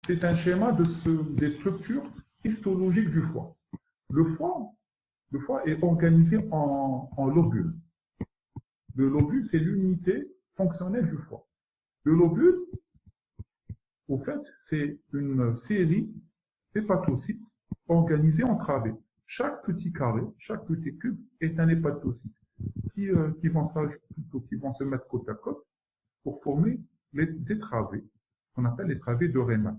c'est un schéma des structures histologiques du foie. Le foie est organisé en lobules. Le lobule, c'est l'unité fonctionnelle du foie. Le lobule, au fait, c'est une série d'hépatocytes organisés en travées. Chaque petit carré, chaque petit cube est un hépatocyte qui vont se mettre côte à côte pour former des travées, qu'on appelle les travées de Raynaud.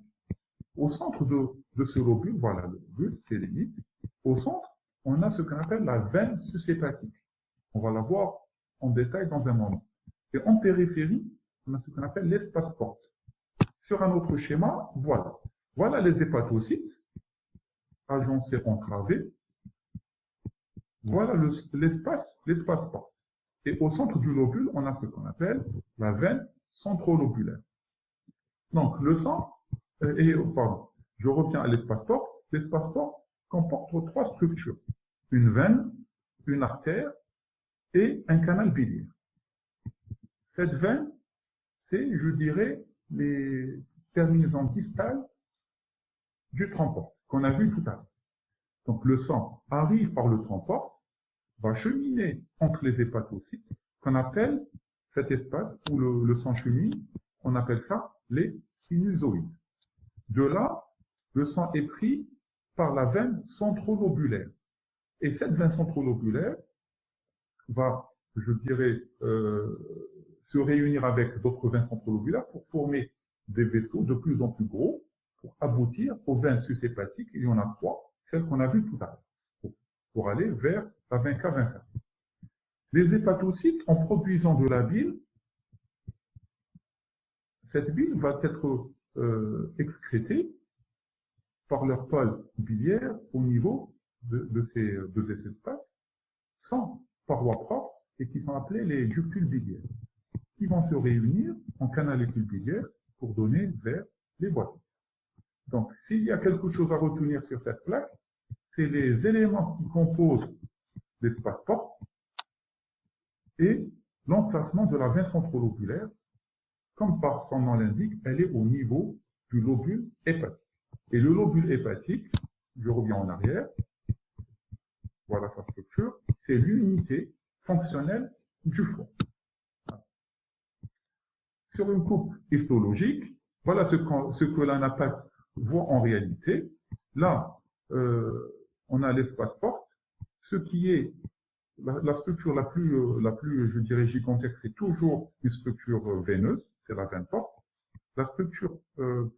Au centre de ce lobule, voilà, le lobule, c'est l'élite. Au centre, on a ce qu'on appelle la veine sushépatique. On va la voir en détail dans un moment. Et en périphérie, on a ce qu'on appelle l'espace porte. Sur un autre schéma, voilà. Voilà les hépatocytes, agencés en travées. Voilà l'espace porte. Et au centre du lobule, on a ce qu'on appelle la veine centrolobulaire. Donc, le sang, je reviens à l'espace porte. L'espace porte comporte trois structures. Une veine, une artère et un canal biliaire. Cette veine, c'est, je dirais, les terminaisons distales du tronc-porte, qu'on a vu tout à l'heure. Donc, le sang arrive par le tronc-porte, va cheminer entre les hépatocytes, qu'on appelle cet espace où le sang chemine, on appelle ça les sinusoïdes. De là, le sang est pris par la veine centrolobulaire. Et cette veine centrolobulaire va, je dirais, se réunir avec d'autres veines centrolobulaires pour former des vaisseaux de plus en plus gros pour aboutir aux veines sushépatiques. Il y en a trois, celles qu'on a vues tout à l'heure, pour aller vers la veine cave. Les hépatocytes, en produisant de la bile, cette bile va être excrétée par leur pôle biliaire au niveau de ces espaces, sans paroi propre, et qui sont appelés les ductules biliaires, qui vont se réunir en canalicule biliaire pour donner vers les boîtes. Donc, s'il y a quelque chose à retenir sur cette plaque, c'est les éléments qui composent l'espace porte et l'emplacement de la veine centrolobulaire. Comme par son nom l'indique, elle est au niveau du lobule hépatique. Et le lobule hépatique, je reviens en arrière, voilà sa structure, c'est l'unité fonctionnelle du foie. Sur une coupe histologique, voilà ce que l'anapath voit en réalité. Là, on a l'espace porte, ce qui est la structure la plus, je dirais, gigantesque, c'est toujours une structure veineuse, c'est la veine porte. La structure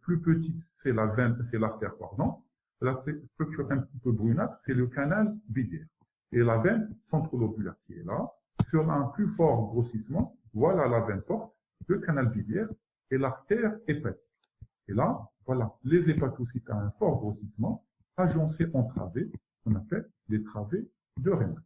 plus petite, c'est l'artère, pardon. La structure un petit peu brunâtre, c'est le canal biliaire. Et la veine centrolobulaire qui est là, sur un plus fort grossissement, voilà la veine porte, le canal biliaire et l'artère hépatique. Et là, voilà, les hépatocytes à un fort grossissement, agencés en travées, qu'on appelle les travées de Raynaud.